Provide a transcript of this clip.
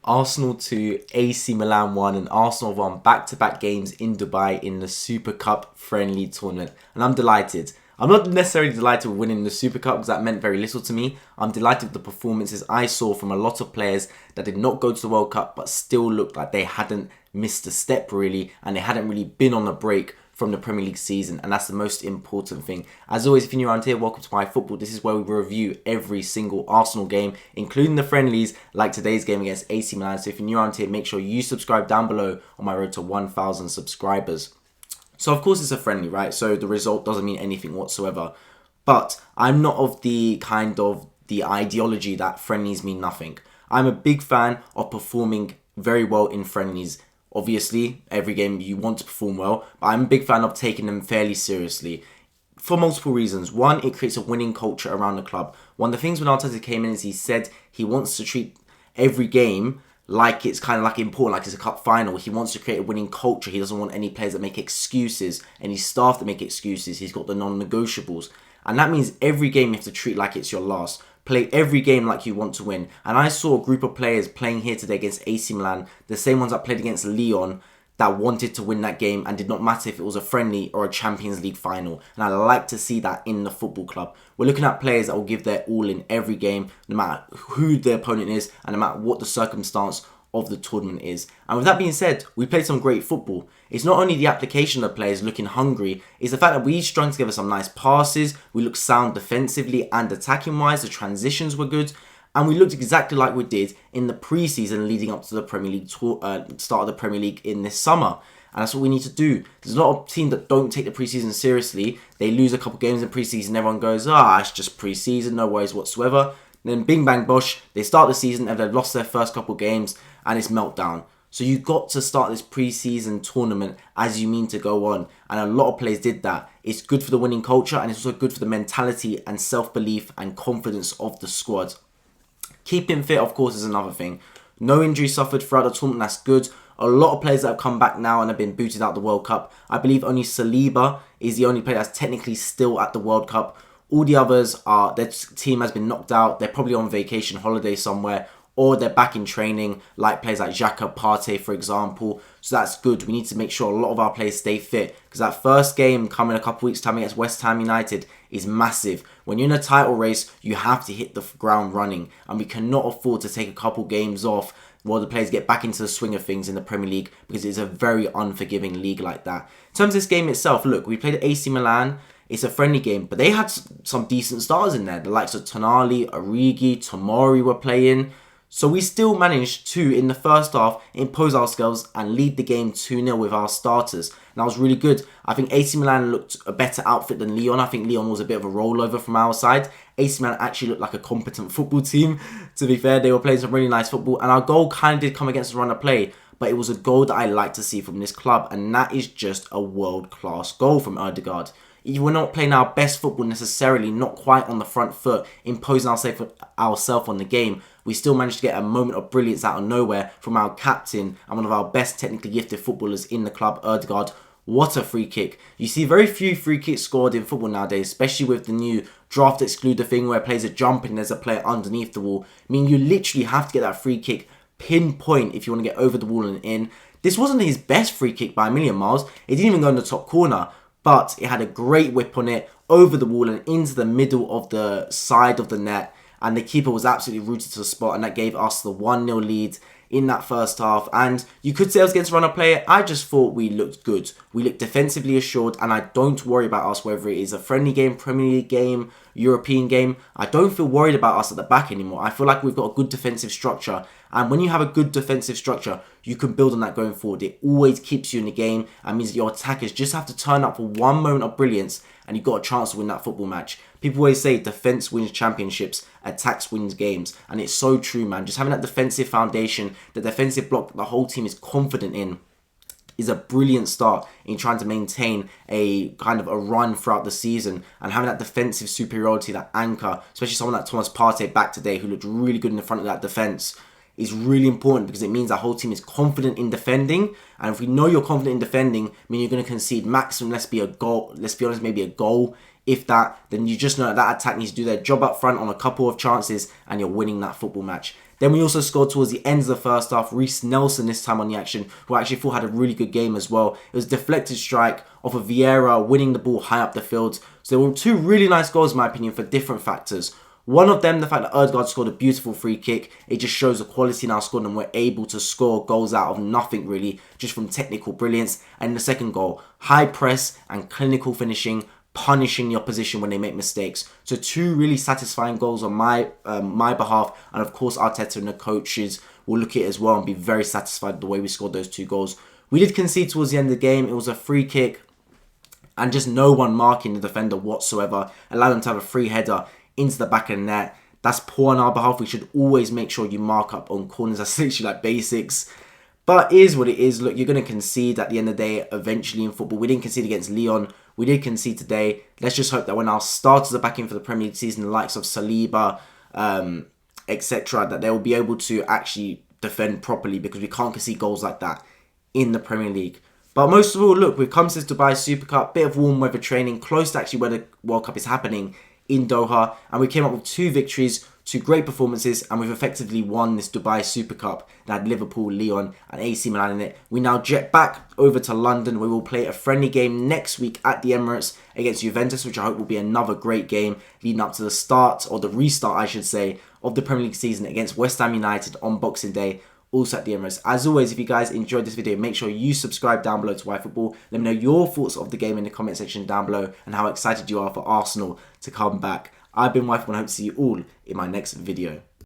Arsenal 2, AC Milan 1, and Arsenal won back-to-back games in Dubai in the Super Cup friendly tournament. And I'm delighted. I'm not necessarily delighted with winning the Super Cup because that meant very little to me. I'm delighted with the performances I saw from a lot of players that did not go to the World Cup but still looked like they hadn't missed a step really, and they hadn't really been on a break from the Premier League season, and that's the most important thing. As always, if you're new around here, welcome to My Football. This is where we review every single Arsenal game, including the friendlies, like today's game against AC Milan. So if you're new around here, make sure you subscribe down below on my road to 1,000 subscribers. So of course it's a friendly, right? So the result doesn't mean anything whatsoever. But I'm not of the ideology that friendlies mean nothing. I'm a big fan of performing very well in friendlies. Obviously, every game you want to perform well, but I'm a big fan of taking them fairly seriously for multiple reasons. One, it creates a winning culture around the club. One of the things when Arteta came in is he said he wants to treat every game like it's kind of like important, like it's a cup final. He wants to create a winning culture. He doesn't want any players that make excuses, any staff that make excuses. He's got the non-negotiables. And that means every game you have to treat like it's your last. Play every game like you want to win. And I saw a group of players playing here today against AC Milan, the same ones that played against Lyon, that wanted to win that game and did not matter if it was a friendly or a Champions League final. And I like to see that in the football club. We're looking at players that will give their all in every game, no matter who the opponent is and no matter what the circumstance of the tournament is. And with that being said, we played some great football. It's not only the application of players looking hungry, it's the fact that we strung together some nice passes, we looked sound defensively and attacking wise, the transitions were good, and we looked exactly like we did in the pre-season leading up to the Premier League start of the Premier League in this summer. And that's what we need to do. There's a lot of teams that don't take the pre-season seriously. They lose a couple games in pre-season, everyone goes, it's just pre-season, no worries whatsoever. Then bing bang bosh, they start the season and they've lost their first couple games and it's meltdown. So you got to start this pre-season tournament as you mean to go on. And a lot of players did that. It's good for the winning culture and it's also good for the mentality and self-belief and confidence of the squad. Keeping fit, of course, is another thing. No injury suffered throughout the tournament, that's good. A lot of players that have come back now and have been booted out of the World Cup. I believe only Saliba is the only player that's technically still at the World Cup. All the others their team has been knocked out. They're probably on vacation holiday somewhere, or they're back in training, like players like Xhaka, Partey, for example. So that's good. We need to make sure a lot of our players stay fit, because that first game coming a couple weeks' time against West Ham United is massive. When you're in a title race, you have to hit the ground running, and we cannot afford to take a couple games off while the players get back into the swing of things in the Premier League, because it's a very unforgiving league like that. In terms of this game itself, look, we played at AC Milan. It's a friendly game, but they had some decent stars in there. The likes of Tonali, Origi, Tomori were playing. So we still managed to, in the first half, impose our skills and lead the game 2-0 with our starters. And that was really good. I think AC Milan looked a better outfit than Lyon. I think Lyon was a bit of a rollover from our side. AC Milan actually looked like a competent football team. To be fair, they were playing some really nice football. And our goal kind of did come against the run of play. But it was a goal that I like to see from this club. And that is just a world-class goal from Odegaard. We're not playing our best football necessarily, not quite on the front foot, imposing ourselves on the game. We still managed to get a moment of brilliance out of nowhere from our captain and one of our best technically gifted footballers in the club, Odegaard. What a free kick. You see very few free kicks scored in football nowadays, especially with the new draft excluder thing where players are jumping and there's a player underneath the wall. I mean, you literally have to get that free kick pinpoint if you want to get over the wall and in. This wasn't his best free kick by a million miles. It didn't even go in the top corner. But it had a great whip on it, over the wall and into the middle of the side of the net. And the keeper was absolutely rooted to the spot, and that gave us the 1-0 lead in that first half. And you could say I was against a runner player. I just thought we looked good. We looked defensively assured, and I don't worry about us whether it is a friendly game, Premier League game, European game. I don't feel worried about us at the back anymore. I feel like we've got a good defensive structure. And when you have a good defensive structure, you can build on that going forward. It always keeps you in the game and means that your attackers just have to turn up for one moment of brilliance and you've got a chance to win that football match. People always say defense wins championships, attacks wins games. And it's so true, man. Just having that defensive foundation, the defensive block that the whole team is confident in, is a brilliant start in trying to maintain a kind of a run throughout the season, and having that defensive superiority, that anchor, especially someone like Thomas Partey back today who looked really good in the front of that defence. is really important because it means our whole team is confident in defending. And if we know you're confident in defending, I mean you're going to concede maximum, let's be honest, maybe a goal. If that, then you just know that attack needs to do their job up front on a couple of chances and you're winning that football match. Then we also scored towards the end of the first half. Reiss Nelson this time on the action, who I actually thought had a really good game as well. It was a deflected strike off of Vieira, winning the ball high up the field. So there were two really nice goals, in my opinion, for different factors. One of them, the fact that Odegaard scored a beautiful free kick, it just shows the quality in our squad and we're able to score goals out of nothing really, just from technical brilliance. And the second goal, high press and clinical finishing, punishing the opposition when they make mistakes. So two really satisfying goals on my behalf, and of course Arteta and the coaches will look at it as well and be very satisfied with the way we scored those two goals. We did concede towards the end of the game. It was a free kick and just no one marking the defender whatsoever, allowed them to have a free header into the back of the net. That's poor on our behalf. We should always make sure you mark up on corners. That's literally like basics. But it is what it is. Look, you're going to concede at the end of the day eventually in football. We didn't concede against Lyon. We did concede today. Let's just hope that when our starters are back in for the Premier League season, the likes of Saliba, etc., that they will be able to actually defend properly, because we can't concede goals like that in the Premier League. But most of all, look, we've come to this Dubai Super Cup, bit of warm weather training, close to actually where the World Cup is happening in Doha, and we came up with 2 victories, 2 great performances, and we've effectively won this Dubai Super Cup that had Liverpool, Lyon and AC Milan in it. We now jet back over to London, where we'll play a friendly game next week at the Emirates against Juventus, which I hope will be another great game leading up to the start, or the restart I should say, of the Premier League season against West Ham United on Boxing Day, also at the Emirates. As always, if you guys enjoyed this video, make sure you subscribe down below to YFootball. Let me know your thoughts of the game in the comment section down below and how excited you are for Arsenal to come back. I've been YFootball and I hope to see you all in my next video.